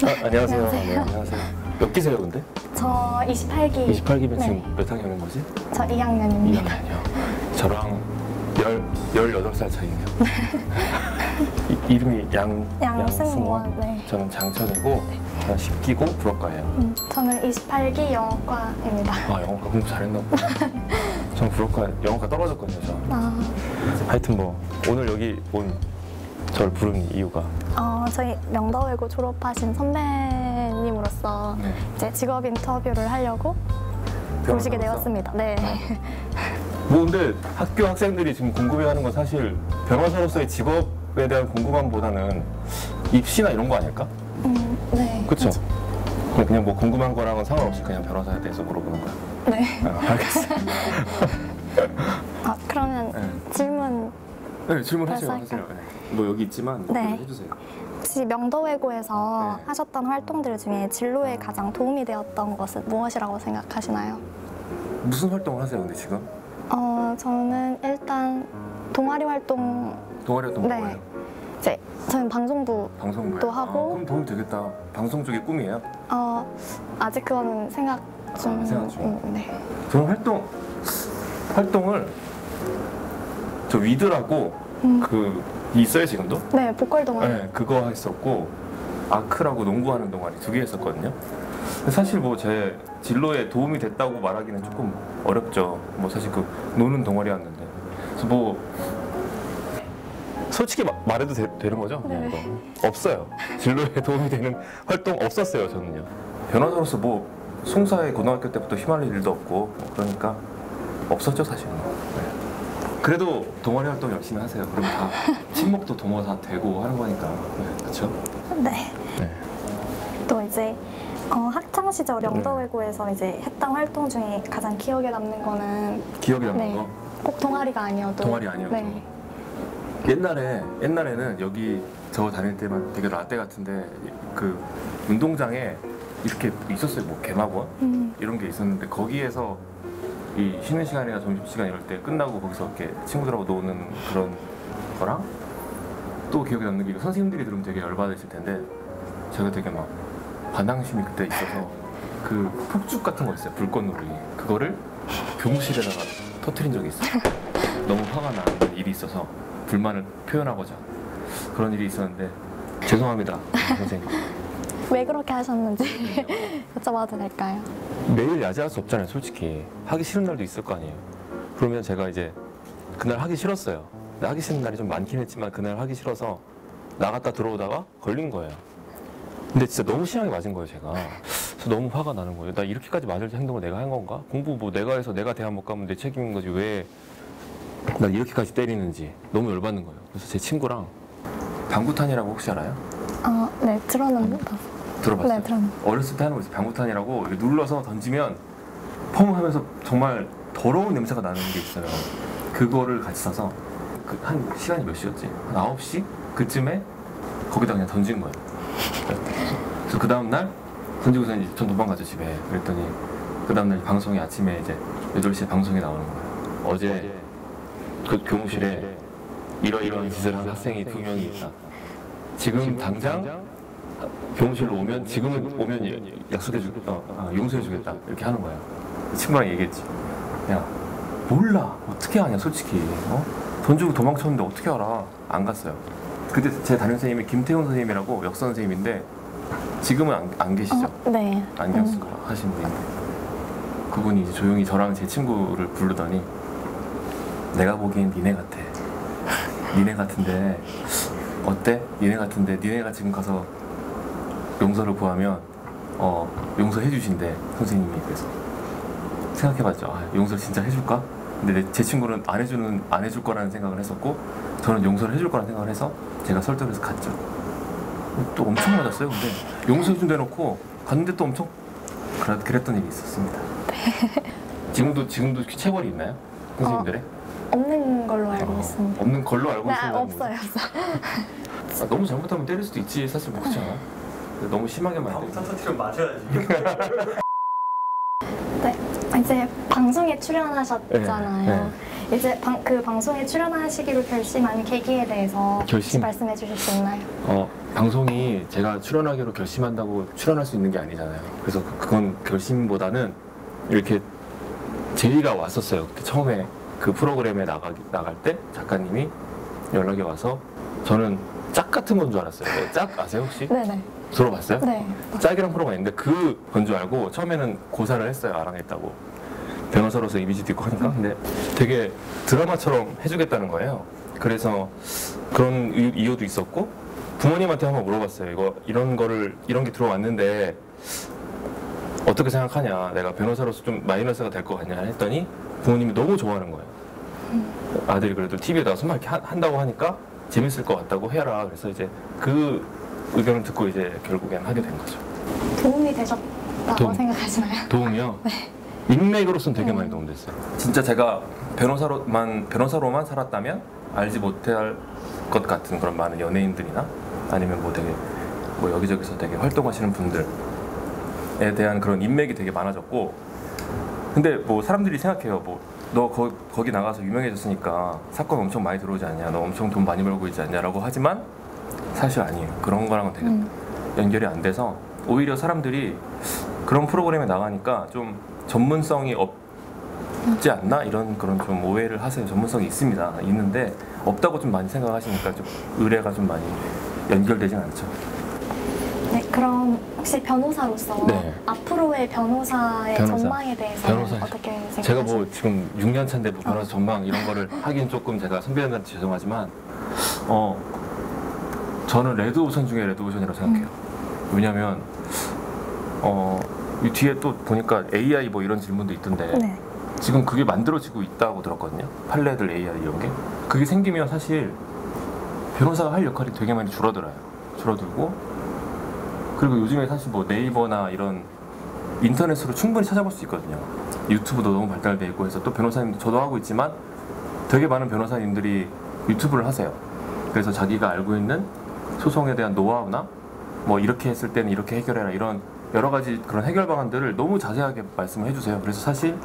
안녕하세요. 안녕하세요. 네, 안녕하세요. 몇 기세요, 근데? 저 28기. 28기면 네. 지금 몇 학년인 거지? 저 2학년입니다. 2학년이요. 저랑 18살 차이네요. 이름이 양승원. 네. 저는 장천이고, 저는 10기고 불어과예요. 저는 28기 영어과입니다. 아, 영어과 공부 잘했나 보다. 전 불어과, 영어과 떨어졌거든요, 저. 하여튼 뭐, 오늘 여기 온 저를 부른 이유가 저희 명더외고 졸업하신 선배님으로서 네. 이제 직업 인터뷰를 하려고 오시게 되었습니다. 네. 뭐 근데 학교 학생들이 지금 궁금해하는 건 사실 변호사로서의 직업에 대한 궁금함보다는 입시나 이런 거 아닐까? 네. 그렇죠? 그냥 뭐 궁금한 거랑은 상관없이 그냥 변호사에 대해서 물어보는 거야. 네. 알겠어. 그러면 네. 질문 네, 질문하세요. 할까요? 하세요. 네. 뭐 여기 있지만 네. 해주세요. 혹시 명더외고에서 네. 하셨던 활동들 중에 진로에 가장 도움이 되었던 것은 무엇이라고 생각하시나요? 무슨 활동을 하세요, 근데 지금? 저는 일단 동아리 활동 동아리 활동 네. 뭐예요? 이제 저는 방송부 방송부예요? 또 하고. 그럼 도움이 되겠다. 방송 쪽이 꿈이에요? 아직 그거는 생각 중. 생각 중. 네. 저는 활동을 저 위드라고 그 있어요 지금도? 네, 보컬 동아리. 네, 그거 했었고 아크라고 농구하는 동아리 2개 했었거든요. 근데 사실 뭐 제 진로에 도움이 됐다고 말하기는 조금 어렵죠. 뭐 사실 그 노는 동아리였는데. 그래서 뭐 솔직히 말해도 되는 거죠? 네. 이거. 없어요. 진로에 도움이 되는 활동 없었어요 저는요. 변호사로서 뭐 송사에 고등학교 때부터 휘말릴 일도 없고 뭐 그러니까 없었죠 사실은. 네. 그래도 동아리 활동 열심히 하세요. 그럼 다 친목도 도모 다 되고 하는 거니까. 네, 그렇죠? 네. 네. 또 이제 학창 시절 명더외고에서 이제 했던 활동 중에 가장 기억에 남는 거는 기억에 남는 거? 꼭 동아리가 아니어도. 동아리 아니어도. 네. 옛날에는 여기 저 다닐 때만 되게 라떼 같은데 그 운동장에 이렇게 있었어요. 뭐 개막원 이런 게 있었는데 거기에서 이 쉬는 시간이나 점심시간 이럴 때 끝나고 거기서 이렇게 친구들하고 노는 그런 거랑 또 기억에 남는 게 이거 선생님들이 들으면 되게 열받으실 텐데 제가 되게 막 반항심이 그때 있어서 그 폭죽 같은 거 있어요. 불꽃놀이 그거를 교무실에다가 터트린 적이 있어요. 너무 화가 나는 일이 있어서 불만을 표현하고자 그런 일이 있었는데 죄송합니다 선생님. 왜 그렇게 하셨는지 여쭤봐도 될까요? 매일 야자할 수 없잖아요 솔직히. 하기 싫은 날도 있을 거 아니에요. 그러면 제가 이제 그날 하기 싫었어요. 근데 하기 싫은 날이 좀 많긴 했지만 그날 하기 싫어서 나갔다 들어오다가 걸린 거예요. 근데 진짜 너무 심하게 맞은 거예요 제가. 그래서 너무 화가 나는 거예요. 나 이렇게까지 맞을 행동을 내가 한 건가? 공부 뭐 내가 해서 내가 대학 못 가면 내 책임인 거지 왜 나 이렇게까지 때리는지 너무 열받는 거예요. 그래서 제 친구랑 방구탄이라고 혹시 알아요? 네, 들었는데. 들어봤어요? 네, 들었는데. 어렸을 때 하는 거 있어요. 방구탄이라고 이렇게 눌러서 던지면 펑 하면서 정말 더러운 냄새가 나는 게 있어요. 그거를 같이 사서 한 시간이 몇 시였지? 한 9시? 그쯤에 거기다 그냥 던진 거예요. 그래서 그 다음날 던지고서 이제 전 도망가죠 집에. 그랬더니 그 다음날 방송이 아침에 이제 8시에 방송이 나오는 거예요. 어제 그 교무실에 이러이러한 짓을 한 학생이 2명이 있다. 지금 당장 교무실로 오면 지금은 오면 약속해주겠다. 용서해주겠다. 이렇게 하는 거야. 친구랑 얘기했지. 야 몰라 어떻게 아냐 솔직히. 돈 주고 도망쳤는데 어떻게 알아. 안 갔어요. 그때 제 담임 선생님이 김태훈 선생님이라고 역사 선생님인데 지금은 안 계시죠? 네. 안경수 하신 분인데 그분이 이제 조용히 저랑 제 친구를 부르더니 내가 보기엔 니네 같아. 니네 같은데 어때? 니네 같은데 니네가 지금 가서 용서를 구하면 용서해 주신대 선생님이. 그래서 생각해봤죠. 용서를 진짜 해줄까? 근데 제 친구는 안 해줄 거라는 생각을 했었고 저는 용서를 해줄 거라는 생각을 해서 제가 설득해서 갔죠. 또 엄청 맞았어요. 근데 용서해 준다 놓고 갔는데 또 엄청 그랬던 일이 있었습니다. 지금도 체벌이 있나요? 선생님들의? 없는 걸로 알고 있습니다. 없는 걸로 알고 있습니다. 없어요. 너무 잘못하면 때릴 수도 있지. 사실 뭐 그렇지 않아? 너무 심하게만 안 방탄 터트리면 맞아야지. 네, 이제 방송에 출연하셨잖아요. 네. 이제 그 방송에 출연하시기로 결심한 계기에 대해서 혹시 결심? 말씀해 주실 수 있나요? 방송이 제가 출연하기로 결심한다고 출연할 수 있는 게 아니잖아요. 그래서 그건 결심보다는 이렇게 제의가 왔었어요. 처음에 그 프로그램에 나갈 때 작가님이 연락이 와서 저는 짝 같은 건 줄 알았어요. 짝 아세요 혹시? 네네. 들어봤어요? 네. 짝이랑 프로가 있는데 그건 줄 알고 처음에는 고사를 했어요. 아랑했다고. 변호사로서 이미지도 있고 하니까. 근데 되게 드라마처럼 해주겠다는 거예요. 그래서 그런 이유도 있었고 부모님한테 한번 물어봤어요. 이런 게 들어왔는데 어떻게 생각하냐. 내가 변호사로서 좀 마이너스가 될 것 같냐 했더니 부모님이 너무 좋아하는 거예요. 아들이 그래도 TV에 나와서 막 이렇게 한다고 하니까 재밌을 것 같다고 해라. 그래서 이제 그 의견을 듣고 이제 결국엔 하게 된 거죠. 도움이 되셨다고 생각하시나요? 도움이요? 네. 인맥으로서는 되게 많이 도움됐어요. 진짜 제가 변호사로만 살았다면 알지 못할 것 같은 그런 많은 연예인들이나 아니면 뭐 되게 뭐 여기저기서 되게 활동하시는 분들에 대한 그런 인맥이 되게 많아졌고, 근데 뭐 사람들이 생각해요. 뭐 너 거기 나가서 유명해졌으니까 사건 엄청 많이 들어오지 않냐, 너 엄청 돈 많이 벌고 있지 않냐라고 하지만 사실 아니에요. 그런 거랑은 되게 연결이 안 돼서 오히려 사람들이 그런 프로그램에 나가니까 좀 전문성이 없지 않나 이런 그런 좀 오해를 하세요. 전문성이 있는데 없다고 좀 많이 생각하시니까 좀 의뢰가 좀 많이 연결되진 않죠. 네, 그럼 혹시 변호사로서 네. 앞으로의 변호사의 전망에 대해서 어떻게 생각하세요? 제가 뭐 지금 6년 차인데 뭐 변호사 전망 이런 거를 하긴 조금 제가 선배님한테 죄송하지만 저는 레드오션 중에 레드오션이라고 생각해요. 왜냐면 이 뒤에 또 보니까 AI 뭐 이런 질문도 있던데 네. 지금 그게 만들어지고 있다고 들었거든요. 판례들 AI 이런 게. 그게 생기면 사실 변호사가 할 역할이 되게 많이 줄어들고 그리고 요즘에 사실 뭐 네이버나 이런 인터넷으로 충분히 찾아볼 수 있거든요. 유튜브도 너무 발달돼 있고 해서 또 변호사님도 저도 하고 있지만 되게 많은 변호사님들이 유튜브를 하세요. 그래서 자기가 알고 있는 소송에 대한 노하우나 뭐 이렇게 했을 때는 이렇게 해결해라 이런 여러 가지 그런 해결 방안들을 너무 자세하게 말씀을 해주세요. 그래서 사실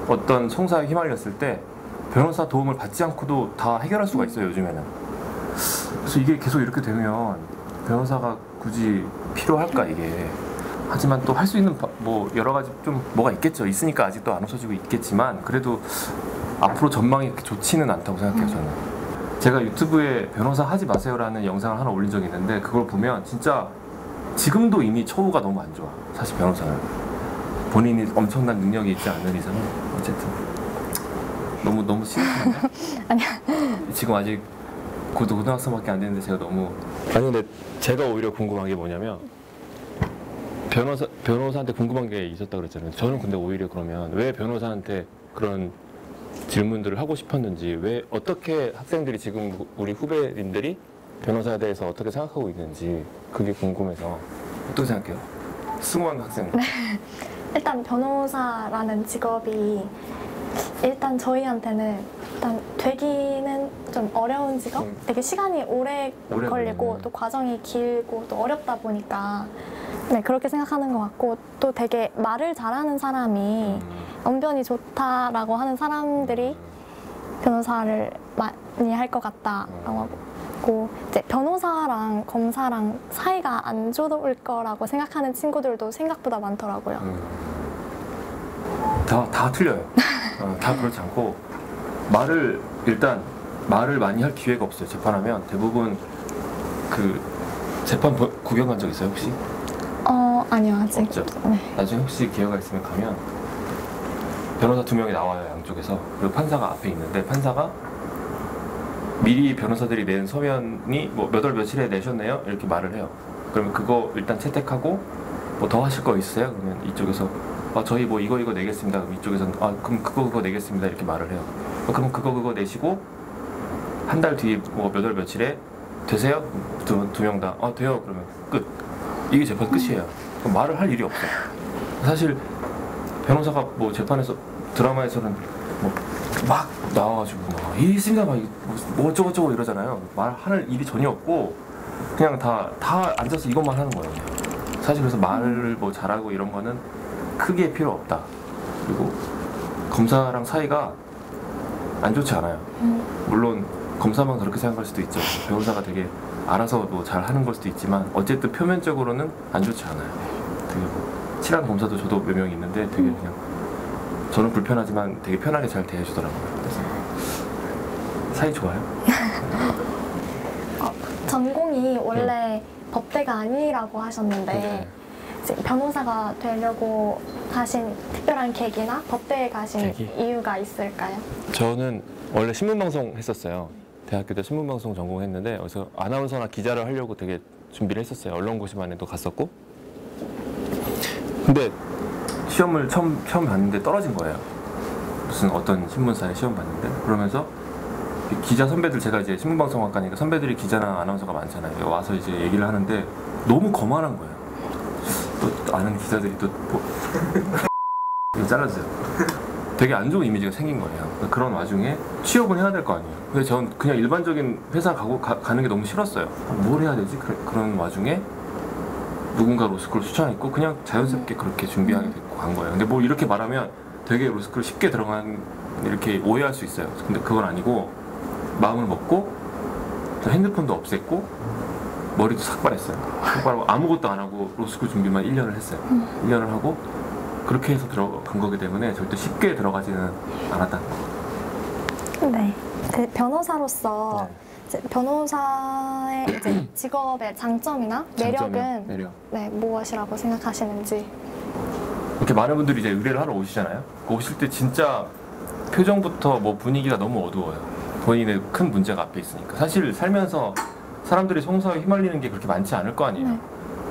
어떤 송사에 휘말렸을 때 변호사 도움을 받지 않고도 다 해결할 수가 있어요, 요즘에는. 그래서 이게 계속 이렇게 되면 변호사가 굳이 필요할까 이게. 하지만 또 할 수 있는 뭐 여러 가지 좀 뭐가 있겠죠. 있으니까 아직도 안 없어지고 있겠지만 그래도 앞으로 전망이 그렇게 좋지는 않다고 생각해요, 저는. 제가 유튜브에 변호사 하지 마세요라는 영상을 하나 올린 적이 있는데 그걸 보면 진짜 지금도 이미 처우가 너무 안 좋아. 사실 변호사는 본인이 엄청난 능력이 있지 않는 이상은 어쨌든 너무 심각한가? 아니요. 지금 아직 고등학생밖에 안 됐는데 제가 너무 아니 근데 제가 오히려 궁금한 게 뭐냐면 변호사한테 궁금한 게 있었다 그랬잖아요. 저는 근데 오히려 그러면 왜 변호사한테 그런 질문들을 하고 싶었는지, 왜 어떻게 학생들이 지금 우리 후배님들이 변호사에 대해서 어떻게 생각하고 있는지 그게 궁금해서. 어떻게 생각해요? 승호한 학생. 네. 일단 변호사라는 직업이 일단 저희한테는 일단 되기는 좀 어려운 직업? 되게 시간이 오래 걸리고 또 과정이 길고 또 어렵다 보니까 네, 그렇게 생각하는 것 같고 또 되게 말을 잘하는 사람이 언변이 좋다라고 하는 사람들이 변호사를 많이 할 것 같다라고 하고 이제 변호사랑 검사랑 사이가 안 좋을 거라고 생각하는 친구들도 생각보다 많더라고요. 다 틀려요. 다 그렇지 않고 일단 말을 많이 할 기회가 없어요. 재판하면 대부분 그 재판 구경 간 적 있어요 혹시? 아니요 아직. 없죠. 네. 나중에 혹시 기회가 있으면 가면 변호사 2명이 나와요, 양쪽에서. 그리고 판사가 앞에 있는데 판사가 미리 변호사들이 낸 서면이 뭐 몇 월 며칠에 내셨네요 이렇게 말을 해요. 그러면 그거 일단 채택하고 뭐 더 하실 거 있으세요? 그러면 이쪽에서 저희 뭐 이거 내겠습니다. 그럼 이쪽에서는 그럼 그거 내겠습니다 이렇게 말을 해요. 그럼 그거 내시고 한 달 뒤에 뭐 몇 월 며칠에 되세요? 두 명 다 돼요. 그러면 끝. 이게 재판 끝이에요. 그럼 말을 할 일이 없어요. 사실 변호사가 뭐 재판에서 드라마에서는 뭐 막 나와가지고 이 있습니다 뭐 어쩌고저쩌고 이러잖아요. 말할 일이 전혀 없고 그냥 다 앉아서 이것만 하는 거예요. 사실 그래서 말을 뭐 잘하고 이런 거는 크게 필요 없다. 그리고 검사랑 사이가 안 좋지 않아요. 물론 검사만 그렇게 생각할 수도 있죠. 변호사가 되게 알아서 뭐 잘 하는 걸 수도 있지만 어쨌든 표면적으로는 안 좋지 않아요. 되게 뭐 친한 검사도 저도 몇 명 있는데 되게 그냥 저는 불편하지만 되게 편하게 잘 대해주더라고요. 그래서 사이 좋아요. 전공이 원래 법대가 아니라고 하셨는데 네. 이제 변호사가 되려고 하신 특별한 계기나 법대에 가신 계기? 이유가 있을까요? 저는 원래 신문방송 했었어요. 대학교 때 신문방송 전공했는데 그래서 아나운서나 기자를 하려고 되게 준비를 했었어요. 언론고시반에도 갔었고. 근데 시험을 처음 봤는데 떨어진 거예요. 무슨 어떤 신문사에 시험 봤는데 그러면서 기자 선배들 제가 이제 신문방송학과니까 선배들이 기자나 아나운서가 많잖아요. 와서 이제 얘기를 하는데 너무 거만한 거예요. 또 아는 기자들이 또 뭐 이거 잘라주세요. 되게 안 좋은 이미지가 생긴 거예요. 그런 와중에 취업은 해야 될 거 아니에요. 근데 전 그냥 일반적인 회사 가는 게 너무 싫었어요. 뭘 해야 되지? 그런 와중에 누군가 로스쿨을 추천했고 그냥 자연스럽게 그렇게 준비하게 됐고 간 거예요. 근데 뭐 이렇게 말하면 되게 로스쿨 쉽게 들어간 이렇게 오해할 수 있어요. 근데 그건 아니고 마음을 먹고 핸드폰도 없앴고 머리도 삭발했어요. 삭발하고 아무것도 안 하고 로스쿨 준비만 1년을 했어요. 1년을 하고 그렇게 해서 들어간 거기 때문에 절대 쉽게 들어가지는 않았다는 거. 네. 그 변호사로서 이제 변호사의 이제 직업의 장점이나 매력은 매력. 네, 무엇이라고 생각하시는지. 이렇게 많은 분들이 이제 의뢰를 하러 오시잖아요. 오실 때 진짜 표정부터 뭐 분위기가 너무 어두워요. 본인의 큰 문제가 앞에 있으니까. 사실 살면서 사람들이 송사에 휘말리는 게 그렇게 많지 않을 거 아니에요. 네.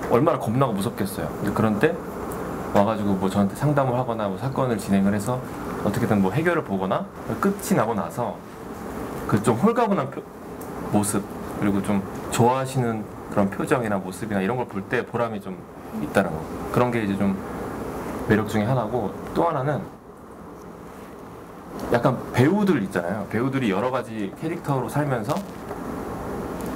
얼마나 겁나고 무섭겠어요. 근데 그런 때 와가지고 뭐 저한테 상담을 하거나 뭐 사건을 진행을 해서 어떻게든 뭐 해결을 보거나 끝이 나고 나서 그 좀 홀가분한 모습 그리고 좀 좋아하시는 그런 표정이나 모습이나 이런 걸 볼 때 보람이 좀 있다는 거. 그런 게 이제 좀 매력 중에 하나고 또 하나는 약간 배우들 있잖아요. 배우들이 여러 가지 캐릭터로 살면서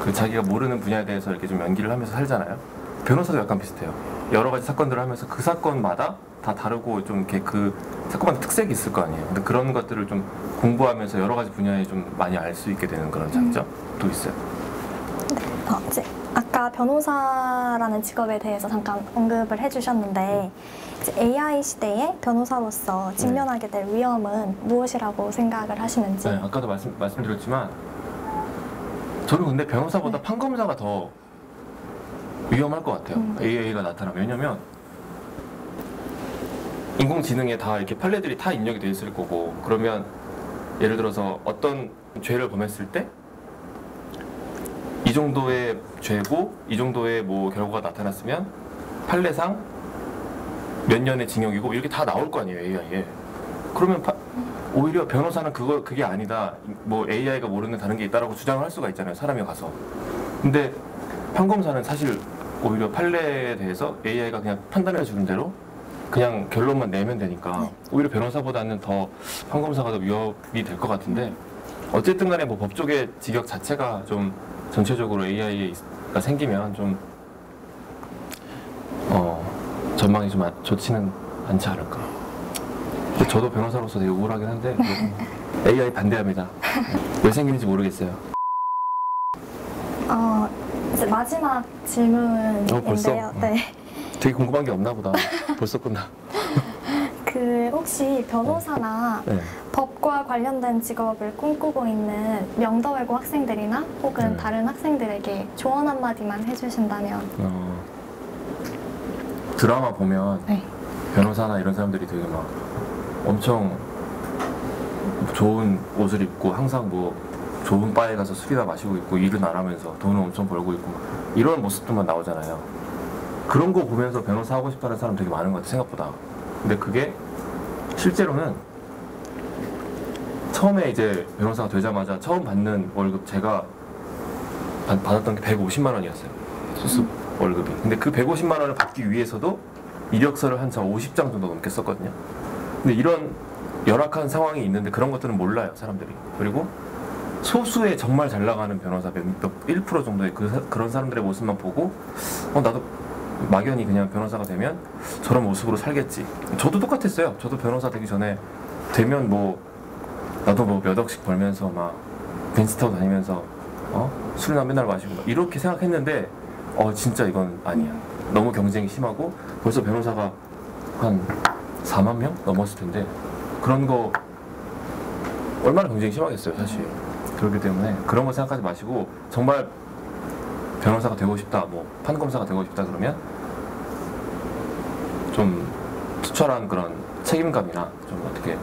그 자기가 모르는 분야에 대해서 이렇게 좀 연기를 하면서 살잖아요. 변호사도 약간 비슷해요. 여러 가지 사건들을 하면서 그 사건마다 다 다르고 좀 이렇게 그 사건마다 특색이 있을 거 아니에요. 근데 그런 것들을 좀 공부하면서 여러 가지 분야에 좀 많이 알 수 있게 되는 그런 장점도 있어요. 이제 아까 변호사라는 직업에 대해서 잠깐 언급을 해주셨는데 이제 AI 시대에 변호사로서 직면하게 될 위험은 무엇이라고 생각을 하시는지. 네, 아까도 말씀드렸지만 저는 근데 변호사보다 판검사가 더 위험할 것 같아요. AI가 나타나면. 왜냐면 인공지능에 다 이렇게 판례들이 다 입력이 돼 있을 거고 그러면 예를 들어서 어떤 죄를 범했을 때 이 정도의 죄고 이 정도의 뭐 결과가 나타났으면 판례상 몇 년의 징역이고 이렇게 다 나올 거 아니에요, AI에. 그러면 오히려 변호사는 그게 아니다. 뭐 AI가 모르는 다른 게 있다라고 주장을 할 수가 있잖아요, 사람이 가서. 근데 판검사는 사실 오히려 판례에 대해서 AI가 그냥 판단해 주는 대로 그냥 결론만 내면 되니까 오히려 변호사보다는 더 판검사가 더 위협이 될 것 같은데 어쨌든 간에 뭐 법조계 직역 자체가 좀 전체적으로 AI가 생기면 좀 전망이 좀 좋지는 않지 않을까. 근데 저도 변호사로서 되게 우울하긴 한데 AI 반대합니다. 왜 생기는지 모르겠어요. 이제 마지막 질문인데요. 벌써? 네. 되게 궁금한 게 없나 보다. 벌써 끝나. 그 혹시 변호사나 네. 법과 관련된 직업을 꿈꾸고 있는 명더외고 학생들이나 혹은 네. 다른 학생들에게 조언 한마디만 해주신다면. 드라마 보면 네. 변호사나 이런 사람들이 되게 막 엄청 좋은 옷을 입고 항상 뭐 좋은 바에 가서 술이나 마시고 있고 일은 안 하면서 돈을 엄청 벌고 있고 이런 모습들만 나오잖아요. 그런 거 보면서 변호사 하고 싶다는 사람 되게 많은 것 같아요, 생각보다. 근데 그게 실제로는 처음에 이제 변호사가 되자마자 처음 받는 월급 제가 받았던 게 150만 원이었어요. 수습 월급이. 근데 그 150만 원을 받기 위해서도 이력서를 한 50장 정도 넘게 썼거든요. 근데 이런 열악한 상황이 있는데 그런 것들은 몰라요, 사람들이. 그리고 소수의 정말 잘 나가는 변호사 1% 정도의 그런 사람들의 모습만 보고 나도 막연히 그냥 변호사가 되면 저런 모습으로 살겠지. 저도 똑같았어요. 저도 변호사 되기 전에 되면 뭐 나도 뭐 몇 억씩 벌면서 막 벤츠 타고 다니면서 술이나 맨날 마시고 막 이렇게 생각했는데 진짜 이건 아니야. 너무 경쟁이 심하고 벌써 변호사가 한 4만 명 넘었을 텐데 그런 거 얼마나 경쟁이 심하겠어요 사실. 그렇기 때문에 그런 거 생각하지 마시고 정말 변호사가 되고 싶다, 뭐 판검사가 되고 싶다 그러면 좀 투철한 그런 책임감이나 좀 어떻게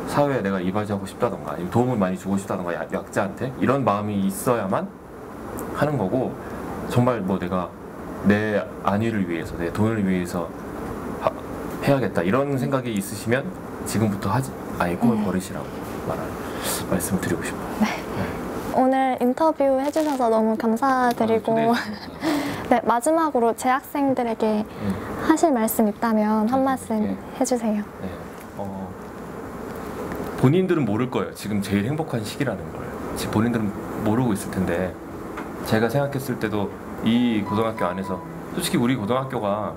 사회에 내가 이바지하고 싶다던가 아니면 도움을 많이 주고 싶다던가 약자한테 이런 마음이 있어야만 하는 거고, 정말 뭐 내가 내 안위를 위해서 내 돈을 위해서 해야겠다 이런 생각이 있으시면 지금부터 꿈을 버리시라고 말씀을 드리고 싶어요. 오늘 인터뷰 해주셔서 너무 감사드리고 네, 마지막으로 재학생들에게 하실 말씀 있다면 한 말씀 해주세요. 네. 본인들은 모를 거예요. 지금 제일 행복한 시기라는 걸. 지금 본인들은 모르고 있을 텐데 제가 생각했을 때도 이 고등학교 안에서 솔직히 우리 고등학교가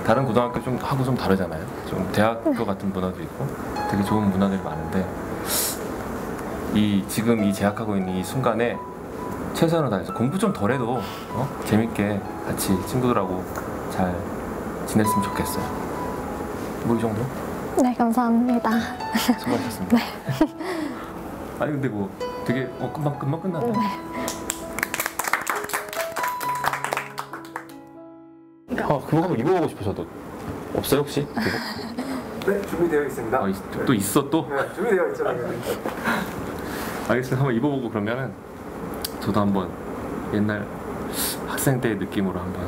다른 고등학교 좀 하고 좀 다르잖아요. 좀 대학교 같은 문화도 있고 되게 좋은 문화들이 많은데 지금 이 재학하고 있는 이 순간에 최선을 다해서 공부 좀 덜해도 재밌게 같이 친구들하고 잘 지냈으면 좋겠어요. 뭐 이 정도? 네, 감사합니다. 수고하셨습니다. 네. 아니 근데 뭐 되게 금방 끝났네. 네. 그거 한번 입어보고 싶으셔도 없어요 혹시? 그거? 네, 준비되어 있습니다. 또 있어 또? 네, 준비되어 있잖아요. 알겠습니다. 한번 입어보고 그러면은 저도 한번 옛날 학생 때의 느낌으로 한번